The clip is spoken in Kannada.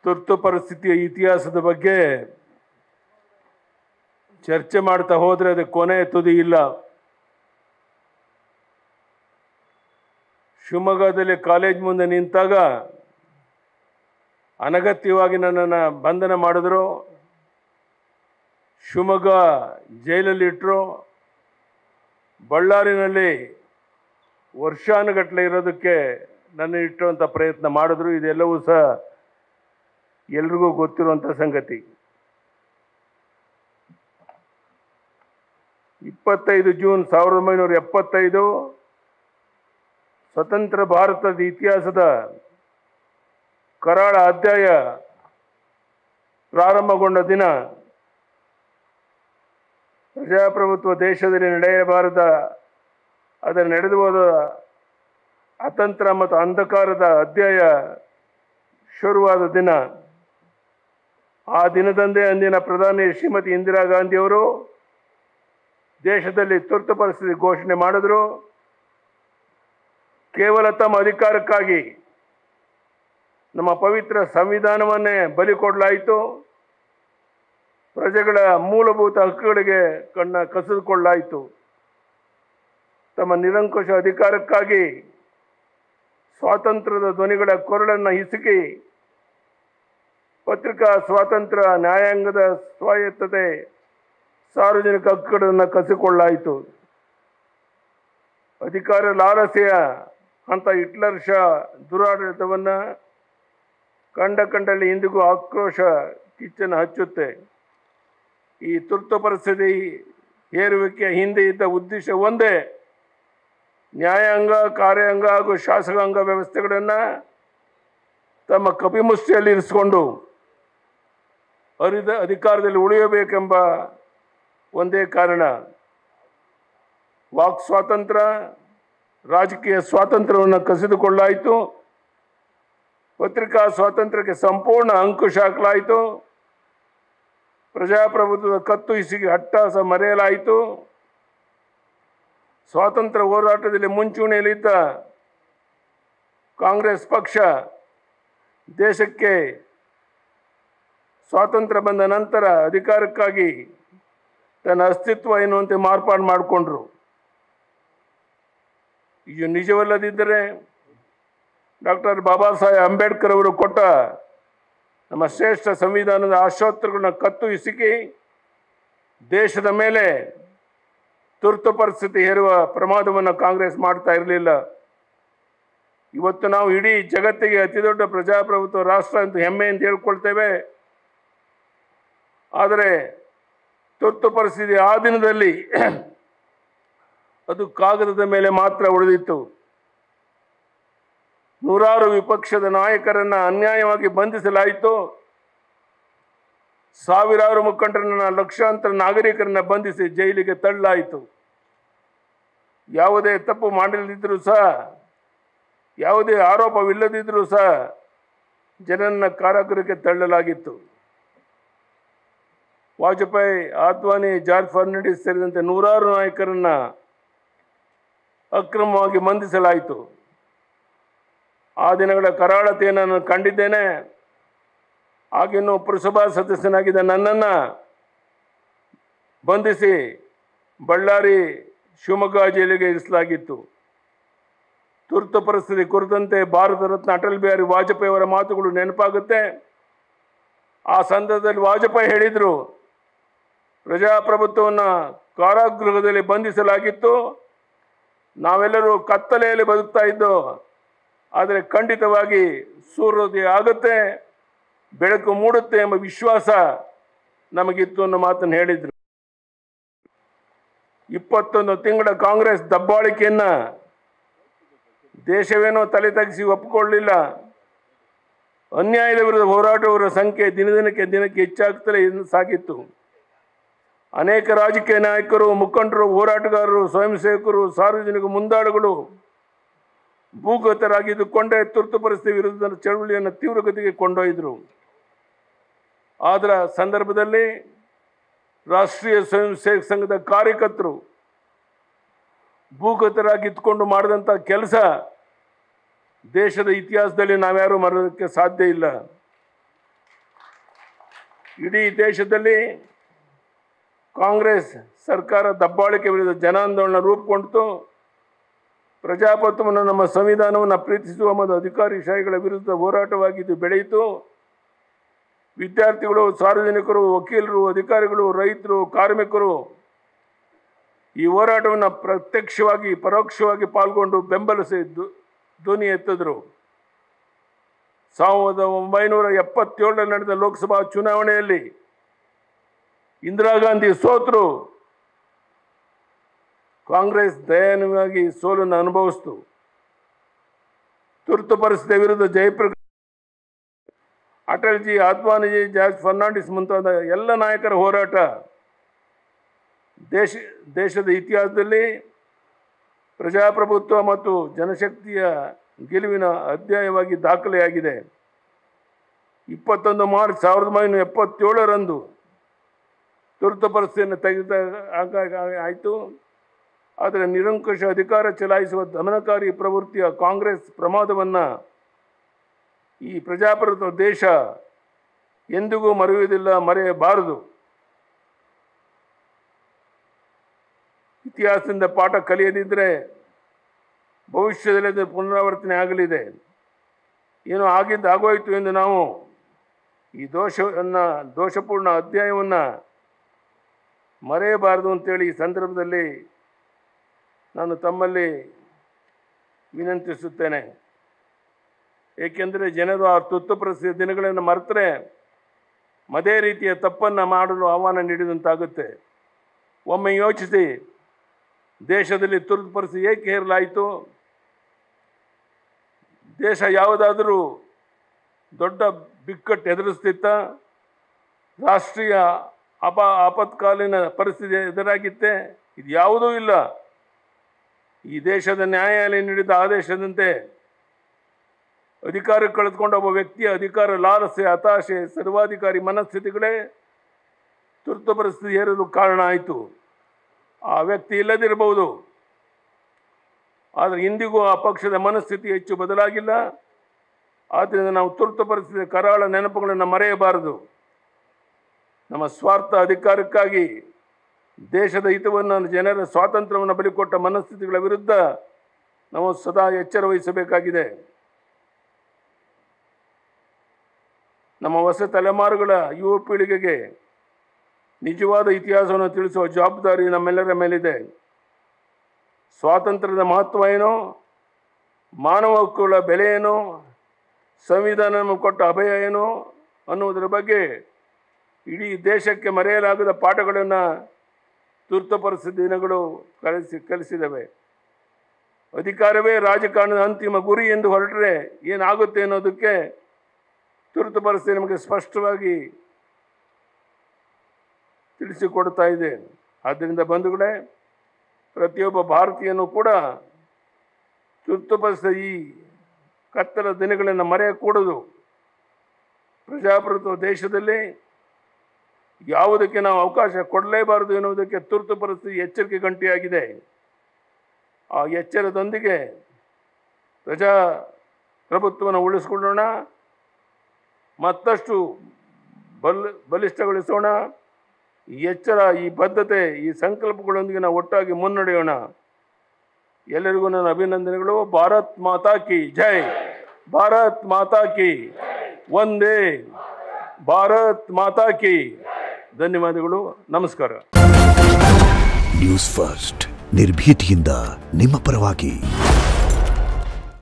ತುರ್ತು ಪರಿಸ್ಥಿತಿಯ ಇತಿಹಾಸದ ಬಗ್ಗೆ ಚರ್ಚೆ ಮಾಡ್ತಾ ಹೋದರೆ ಅದಕ್ಕೆ ಕೊನೆ ತುದಿ ಇಲ್ಲ. ಶಿವಮೊಗ್ಗದಲ್ಲಿ ಕಾಲೇಜ್ ಮುಂದೆ ನಿಂತಾಗ ಅನಗತ್ಯವಾಗಿ ನನ್ನನ್ನು ಬಂಧನ ಮಾಡಿದ್ರು, ಶಿವಮೊಗ್ಗ ಜೈಲಲ್ಲಿ ಇಟ್ಟರು, ಬಳ್ಳಾರಿನಲ್ಲಿ ವರ್ಷಾನುಗಟ್ಟಲೆ ಇರೋದಕ್ಕೆ ನನ್ನ ಇಟ್ಟುವಂಥ ಪ್ರಯತ್ನ ಮಾಡಿದ್ರು. ಇದೆಲ್ಲವೂ ಸಹ ಎಲ್ರಿಗೂ ಗೊತ್ತಿರುವಂಥ ಸಂಗತಿ. 25 ಜೂನ್ 1975 ಸ್ವತಂತ್ರ ಭಾರತದ ಇತಿಹಾಸದ ಕರಾಳ ಅಧ್ಯಾಯ ಪ್ರಾರಂಭಗೊಂಡ ದಿನ. ಪ್ರಜಾಪ್ರಭುತ್ವ ದೇಶದಲ್ಲಿ ನಡೆಯಬಾರದ, ಅದರ ನಡೆದು ಹೋದ ಅತಂತ್ರ ಮತ್ತು ಅಂಧಕಾರದ ಅಧ್ಯಾಯ ಶುರುವಾದ ದಿನ. ಆ ದಿನದಂದೇ ಅಂದಿನ ಪ್ರಧಾನಿ ಶ್ರೀಮತಿ ಇಂದಿರಾ ಗಾಂಧಿಯವರು ದೇಶದಲ್ಲಿ ತುರ್ತು ಪರಿಸ್ಥಿತಿ ಘೋಷಣೆ ಮಾಡಿದ್ರು. ಕೇವಲ ತಮ್ಮ ಅಧಿಕಾರಕ್ಕಾಗಿ ನಮ್ಮ ಪವಿತ್ರ ಸಂವಿಧಾನವನ್ನೇ ಬಲಿ ಕೊಡಲಾಯಿತು. ಪ್ರಜೆಗಳ ಮೂಲಭೂತ ಹಕ್ಕುಗಳಿಗೆ ಕಸಿದುಕೊಳ್ಳಲಾಯಿತು. ತಮ್ಮ ನಿರಂಕುಶ ಅಧಿಕಾರಕ್ಕಾಗಿ ಸ್ವಾತಂತ್ರ್ಯದ ಧ್ವನಿಗಳ ಕೊರಳನ್ನು ಹಿಸುಕಿ ಪತ್ರಿಕಾ ಸ್ವಾತಂತ್ರ್ಯ, ನ್ಯಾಯಾಂಗದ ಸ್ವಾಯತ್ತತೆ, ಸಾರ್ವಜನಿಕ ಹಕ್ಕುಗಳನ್ನು ಕಸಿಕೊಳ್ಳಲಾಯಿತು. ಅಧಿಕಾರ ಲಾಲಸೆಯ ಅಂತ ಹಿಟ್ಲರ್ ಶಾ ದುರಾಡಳಿತವನ್ನು ಕಂಡಲ್ಲಿ ಇಂದಿಗೂ ಆಕ್ರೋಶ ಕಿಚ್ಚನ್ನು ಹಚ್ಚುತ್ತೆ. ಈ ತುರ್ತು ಪರಿಸ್ಥಿತಿ ಹೇರುವಿಕೆಯ ಹಿಂದೆ ಇದ್ದ ಉದ್ದೇಶ ಒಂದೇ: ನ್ಯಾಯಾಂಗ, ಕಾರ್ಯಾಂಗ ಹಾಗೂ ಶಾಸಕಾಂಗ ವ್ಯವಸ್ಥೆಗಳನ್ನು ತಮ್ಮ ಕಪಿಮುಷ್ಟಿಯಲ್ಲಿ ಇರಿಸಿಕೊಂಡು ಅಧಿಕಾರದಲ್ಲಿ ಉಳಿಯಬೇಕೆಂಬ ಒಂದೇ ಕಾರಣ. ವಾಕ್ ಸ್ವಾತಂತ್ರ್ಯ, ರಾಜಕೀಯ ಸ್ವಾತಂತ್ರ್ಯವನ್ನು ಕಸಿದುಕೊಳ್ಳಲಾಯಿತು. ಪತ್ರಿಕಾ ಸ್ವಾತಂತ್ರ್ಯಕ್ಕೆ ಸಂಪೂರ್ಣ ಅಂಕುಶ ಹಾಕಲಾಯಿತು. ಪ್ರಜಾಪ್ರಭುತ್ವದ ಕತ್ತು ಹಿಸುಕಿ ಅಟ್ಟಹಾಸ ಮರೆಯಲಾಯಿತು. ಸ್ವಾತಂತ್ರ್ಯ ಹೋರಾಟದಲ್ಲಿ ಮುಂಚೂಣಿಯಲ್ಲಿದ್ದ ಕಾಂಗ್ರೆಸ್ ಪಕ್ಷ ದೇಶಕ್ಕೆ ಸ್ವಾತಂತ್ರ್ಯ ಬಂದ ನಂತರ ಅಧಿಕಾರಕ್ಕಾಗಿ ತನ್ನ ಅಸ್ತಿತ್ವ ಎನ್ನುವಂತೆ ಮಾರ್ಪಾಡು ಮಾಡಿಕೊಂಡ್ರು. ಇದು ನಿಜವಲ್ಲದಿದ್ದರೆ ಡಾಕ್ಟರ್ ಬಾಬಾ ಸಾಹೇಬ್ ಅಂಬೇಡ್ಕರ್ ಅವರು ಕೊಟ್ಟ ನಮ್ಮ ಶ್ರೇಷ್ಠ ಸಂವಿಧಾನದ ಆಶೋತ್ತರಗಳನ್ನ ಕತ್ತು ಹಿಸುಕಿ ದೇಶದ ಮೇಲೆ ತುರ್ತು ಪರಿಸ್ಥಿತಿ ಹೇರುವ ಪ್ರಮಾದವನ್ನು ಕಾಂಗ್ರೆಸ್ ಮಾಡ್ತಾ ಇರಲಿಲ್ಲ. ಇವತ್ತು ನಾವು ಇಡೀ ಜಗತ್ತಿಗೆ ಅತಿದೊಡ್ಡ ಪ್ರಜಾಪ್ರಭುತ್ವ ರಾಷ್ಟ್ರ ಅಂತ ಹೆಮ್ಮೆಯಿಂದ ಹೇಳ್ಕೊಳ್ತೇವೆ. ಆದರೆ ತುರ್ತು ಪರಿಸ್ಥಿತಿ ಆ ದಿನದಲ್ಲಿ ಅದು ಕಾಗದದ ಮೇಲೆ ಮಾತ್ರ ಉಳಿದಿತ್ತು. ನೂರಾರು ವಿಪಕ್ಷದ ನಾಯಕರನ್ನು ಅನ್ಯಾಯವಾಗಿ ಬಂಧಿಸಲಾಯಿತು. ಸಾವಿರಾರು ಮುಖಂಡರನ್ನ, ಲಕ್ಷಾಂತರ ನಾಗರಿಕರನ್ನ ಬಂಧಿಸಿ ಜೈಲಿಗೆ ತಳ್ಳಲಾಯಿತು. ಯಾವುದೇ ತಪ್ಪು ಮಾಡಲಿದ್ದರೂ ಸಹ, ಯಾವುದೇ ಆರೋಪವಿಲ್ಲದಿದ್ದರೂ ಸಹ ಜನರನ್ನ ಕಾರಾಗೃಹಕ್ಕೆ ತಳ್ಳಲಾಗಿತ್ತು. ವಾಜಪೇಯಿ, ಆದ್ವಾನಿ, ಜಾರ್ಜ್ ಫರ್ನಾಂಡಿಸ್ ಸೇರಿದಂತೆ ನೂರಾರು ನಾಯಕರನ್ನ ಅಕ್ರಮವಾಗಿ ಬಂಧಿಸಲಾಯಿತು. ಆ ದಿನಗಳ ಕರಾಳತೆಯನ್ನು ನಾನು ಕಂಡಿದ್ದೇನೆ. ಆಗಿನ್ನೂ ಪುರಸಭಾ ಸದಸ್ಯನಾಗಿದ್ದ ನನ್ನನ್ನು ಬಂಧಿಸಿ ಬಳ್ಳಾರಿ, ಶಿವಮೊಗ್ಗ ಜೈಲಿಗೆ ಇರಿಸಲಾಗಿತ್ತು. ತುರ್ತು ಪರಿಸ್ಥಿತಿ ಕುರಿತಂತೆ ಭಾರತ ರತ್ನ ಅಟಲ್ ಬಿಹಾರಿ ವಾಜಪೇಯಿ ಅವರ ಮಾತುಗಳು ನೆನಪಾಗುತ್ತೆ. ಆ ಸಂದರ್ಭದಲ್ಲಿ ವಾಜಪೇಯಿ ಹೇಳಿದರು, ಪ್ರಜಾಪ್ರಭುತ್ವವನ್ನು ಕಾರಾಗೃಹದಲ್ಲಿ ಬಂಧಿಸಲಾಗಿತ್ತು. ನಾವೆಲ್ಲರೂ ಕತ್ತಲೆಯಲ್ಲಿ ಬದುಕ್ತಾ ಇದ್ದೋ, ಆದರೆ ಖಂಡಿತವಾಗಿ ಸೂರ್ಯೋದಯ ಆಗುತ್ತೆ, ಬೆಳಕು ಮೂಡುತ್ತೆ ಎಂಬ ವಿಶ್ವಾಸ ನಮಗಿತ್ತು ಅನ್ನೋ ಮಾತನ್ನು ಹೇಳಿದರು. 21 ತಿಂಗಳ ಕಾಂಗ್ರೆಸ್ ದಬ್ಬಾಳಿಕೆಯನ್ನು ದೇಶವೇನೋ ತಲೆ ತಗ್ಗಿಸಿ ಒಪ್ಪಿಕೊಳ್ಳಲಿಲ್ಲ. ಅನ್ಯಾಯದ ವಿರುದ್ಧ ಹೋರಾಟವರ ಸಂಖ್ಯೆ ದಿನಕ್ಕೆ ಹೆಚ್ಚಾಗುತ್ತಲೇ ಸಾಗಿತ್ತು. ಅನೇಕ ರಾಜಕೀಯ ನಾಯಕರು, ಮುಖಂಡರು, ಹೋರಾಟಗಾರರು, ಸ್ವಯಂ ಸೇವಕರು, ಸಾರ್ವಜನಿಕ ಮುಂದಾಳುಗಳು ಭೂಗತರಾಗಿದ್ದುಕೊಂಡೇ ತುರ್ತು ಪರಿಸ್ಥಿತಿ ವಿರುದ್ಧ ಚಳವಳಿಯನ್ನು ತೀವ್ರಗತಿಗೆ ಕೊಂಡೊಯ್ದರು. ಅದರ ಸಂದರ್ಭದಲ್ಲಿ ರಾಷ್ಟ್ರೀಯ ಸ್ವಯಂ ಸೇವಕ ಸಂಘದ ಕಾರ್ಯಕರ್ತರು ಭೂಗತರಾಗಿದ್ದುಕೊಂಡು ಮಾಡಿದಂಥ ಕೆಲಸ ದೇಶದ ಇತಿಹಾಸದಲ್ಲಿ ನಾವ್ಯಾರೂ ಮರೆಯೋದಕ್ಕೆ ಸಾಧ್ಯ ಇಲ್ಲ. ಇಡೀ ದೇಶದಲ್ಲಿ ಕಾಂಗ್ರೆಸ್ ಸರ್ಕಾರ ದಬ್ಬಾಳಿಕೆ ವಿರುದ್ಧ ಜನಾಂದೋಲನ ರೂಪುಗೊಂಡಿತು. ಪ್ರಜಾಪ್ರಭುತ್ವವನ್ನು, ನಮ್ಮ ಸಂವಿಧಾನವನ್ನು ಪ್ರೀತಿಸುವ ಮತ್ತು ಅಧಿಕಾರಿಶಾಹಿಗಳ ವಿರುದ್ಧ ಹೋರಾಟವಾಗಿದ್ದು ಬೆಳೆಯಿತು. ವಿದ್ಯಾರ್ಥಿಗಳು, ಸಾರ್ವಜನಿಕರು, ವಕೀಲರು, ಅಧಿಕಾರಿಗಳು, ರೈತರು, ಕಾರ್ಮಿಕರು ಈ ಹೋರಾಟವನ್ನು ಪ್ರತ್ಯಕ್ಷವಾಗಿ ಪರೋಕ್ಷವಾಗಿ ಪಾಲ್ಗೊಂಡು ಬೆಂಬಲಿಸಿ ಧ್ವನಿ ಎತ್ತಿದ್ರು. 1977 ನಡೆದ ಲೋಕಸಭಾ ಚುನಾವಣೆಯಲ್ಲಿ ಇಂದಿರಾ ಗಾಂಧಿ ಸೋತರು. ಕಾಂಗ್ರೆಸ್ ದಯನೀಯವಾಗಿ ಸೋಲನ್ನು ಅನುಭವಿಸಿತು. ತುರ್ತು ಪರಿಸ್ಥಿತಿಯ ವಿರುದ್ಧ ಜಯಪ್ರಕಾಶ್, ಅಟಲ್ಜಿ, ಅದ್ವಾನಿಜಿ, ಜಾರ್ಜ್ ಫರ್ನಾಂಡಿಸ್ ಮುಂತಾದ ಎಲ್ಲ ನಾಯಕರ ಹೋರಾಟ ದೇಶದ ಇತಿಹಾಸದಲ್ಲಿ ಪ್ರಜಾಪ್ರಭುತ್ವ ಮತ್ತು ಜನಶಕ್ತಿಯ ಗೆಲುವಿನ ಅಧ್ಯಾಯವಾಗಿ ದಾಖಲೆಯಾಗಿದೆ. 21 ಮಾರ್ಚ್ 1977 ತುರ್ತು ಪರಿಸ್ಥಿತಿಯನ್ನು ಆಯಿತು. ಆದರೆ ನಿರಂಕುಶ ಅಧಿಕಾರ ಚಲಾಯಿಸುವ ದಮನಕಾರಿ ಪ್ರವೃತ್ತಿಯ ಕಾಂಗ್ರೆಸ್ ಪ್ರಮಾದವನ್ನು ಈ ಪ್ರಜಾಪ್ರಭುತ್ವ ದೇಶ ಎಂದಿಗೂ ಮರೆಯುವುದಿಲ್ಲ, ಮರೆಯಬಾರದು. ಇತಿಹಾಸದಿಂದ ಪಾಠ ಕಲಿಯದಿದ್ದರೆ ಭವಿಷ್ಯದಲ್ಲಿ ಅದು ಪುನರಾವರ್ತನೆ ಆಗಲಿದೆ. ಏನೋ ಆಗೋಯಿತು ಎಂದು ನಾವು ಈ ದೋಷಪೂರ್ಣ ಅಧ್ಯಾಯವನ್ನು ಮರೆಯಬಾರದು ಅಂತೇಳಿ ಈ ಸಂದರ್ಭದಲ್ಲಿ ನಾನು ತಮ್ಮಲ್ಲಿ ವಿನಂತಿಸುತ್ತೇನೆ. ಏಕೆಂದರೆ ಜನರು ಆ ತುರ್ತು ಪರಿಸ್ಥಿತಿಯ ದಿನಗಳನ್ನು ಮರೆತರೆ ಅದೇ ರೀತಿಯ ತಪ್ಪನ್ನು ಮಾಡಲು ಆಹ್ವಾನ ನೀಡಿದಂತಾಗುತ್ತೆ. ಒಮ್ಮೆ ಯೋಚಿಸಿ, ದೇಶದಲ್ಲಿ ತುರ್ತು ಪರಿಸ್ಥಿತಿ ಏಕೆ ಹೇರಲಾಯಿತು? ದೇಶ ಯಾವುದಾದರೂ ದೊಡ್ಡ ಬಿಕ್ಕಟ್ಟು ಎದುರಿಸ್ತಿತ್ತ? ರಾಷ್ಟ್ರೀಯ ಆಪತ್ಕಾಲೀನ ಪರಿಸ್ಥಿತಿ ಎದುರಾಗಿತ್ತೆ? ಇದು ಯಾವುದೂ ಇಲ್ಲ. ಈ ದೇಶದ ನ್ಯಾಯಾಲಯ ನೀಡಿದ ಆದೇಶದಂತೆ ಅಧಿಕಾರ ಕಳೆದುಕೊಂಡ ಒಬ್ಬ ವ್ಯಕ್ತಿಯ ಅಧಿಕಾರ ಲಾಲಸೆ, ಹತಾಶೆ, ಸರ್ವಾಧಿಕಾರಿ ಮನಸ್ಥಿತಿಗಳೇ ತುರ್ತು ಪರಿಸ್ಥಿತಿ ಏರಲು ಕಾರಣ ಆಯಿತು. ಆ ವ್ಯಕ್ತಿ ಇಲ್ಲದಿರಬಹುದು, ಆದರೆ ಇಂದಿಗೂ ಆ ಪಕ್ಷದ ಮನಸ್ಥಿತಿ ಹೆಚ್ಚು ಬದಲಾಗಿಲ್ಲ. ಆದ್ದರಿಂದ ನಾವು ತುರ್ತು ಪರಿಸ್ಥಿತಿಯ ಕರಾಳ ನೆನಪುಗಳನ್ನು ಮರೆಯಬಾರದು. ನಮ್ಮ ಸ್ವಾರ್ಥ ಅಧಿಕಾರಕ್ಕಾಗಿ ದೇಶದ ಹಿತವನ್ನು, ಜನರ ಸ್ವಾತಂತ್ರ್ಯವನ್ನು ಬಲಿಕೊಟ್ಟ ಮನಸ್ಥಿತಿಗಳ ವಿರುದ್ಧ ನಾವು ಸದಾ ಎಚ್ಚರ ವಹಿಸಬೇಕಾಗಿದೆ. ನಮ್ಮ ಹೊಸ ತಲೆಮಾರುಗಳ ಯುವ ಪೀಳಿಗೆಗೆ ನಿಜವಾದ ಇತಿಹಾಸವನ್ನು ತಿಳಿಸುವ ಜವಾಬ್ದಾರಿ ನಮ್ಮೆಲ್ಲರ ಮೇಲಿದೆ. ಸ್ವಾತಂತ್ರ್ಯದ ಮಹತ್ವ ಏನು, ಮಾನವ ಹಕ್ಕುಗಳ ಬೆಲೆ ಏನು, ಸಂವಿಧಾನ ಕೊಟ್ಟ ಅಭಯ ಏನು ಅನ್ನುವುದರ ಬಗ್ಗೆ ಇಡೀ ದೇಶಕ್ಕೆ ಮರೆಯಲಾಗದ ಪಾಠಗಳನ್ನು ತುರ್ತು ಪರಿಸ್ಥಿತಿ ದಿನಗಳು ಕಲಿಸಿದವೆ. ಅಧಿಕಾರವೇ ರಾಜಕಾರಣದ ಅಂತಿಮ ಗುರಿ ಎಂದು ಹೊರಟರೆ ಏನಾಗುತ್ತೆ ಅನ್ನೋದಕ್ಕೆ ತುರ್ತು ಪರಿಸ್ಥಿತಿ ನಮಗೆ ಸ್ಪಷ್ಟವಾಗಿ ತಿಳಿಸಿಕೊಡ್ತಾ ಇದೆ. ಆದ್ದರಿಂದ ಬಂಧುಗಳೇ, ಪ್ರತಿಯೊಬ್ಬ ಭಾರತೀಯನೂ ಕೂಡ ತುರ್ತು ಪರಿಸ್ಥಿತಿ ಈ ಕತ್ತಲ ದಿನಗಳನ್ನು ಮರೆಯಕೂಡದು. ಪ್ರಜಾಪ್ರಭುತ್ವ ದೇಶದಲ್ಲಿ ಯಾವುದಕ್ಕೆ ನಾವು ಅವಕಾಶ ಕೊಡಲೇಬಾರದು ಎನ್ನುವುದಕ್ಕೆ ತುರ್ತು ಪರಿಸ್ಥಿತಿ ಎಚ್ಚರಿಕೆ ಗಂಟೆಯಾಗಿದೆ. ಆ ಎಚ್ಚರದೊಂದಿಗೆ ಪ್ರಜಾಪ್ರಭುತ್ವವನ್ನು ಉಳಿಸಿಕೊಳ್ಳೋಣ, ಮತ್ತಷ್ಟು ಬಲಿಷ್ಠಗೊಳಿಸೋಣ. ಈ ಎಚ್ಚರ, ಈ ಬದ್ಧತೆ, ಈ ಸಂಕಲ್ಪಗಳೊಂದಿಗೆ ನಾವು ಒಟ್ಟಾಗಿ ಮುನ್ನಡೆಯೋಣ. ಎಲ್ಲರಿಗೂ ನನ್ನ ಅಭಿನಂದನೆಗಳು. ಭಾರತ್ ಮಾತಾ ಕಿ ಜೈ, ಭಾರತ್ ಮಾತಾ ಕಿ ವಂದೇ, ಭಾರತ್ ಮಾತಾ ಕಿ. ಧನ್ಯವಾದಗಳು. ನಮಸ್ಕಾರ. ನ್ಯೂಸ್ ಫಸ್ಟ್, ನಿರ್ಭೀತಿಯಿಂದ ನಿಮ್ಮ ಪರವಾಗಿ.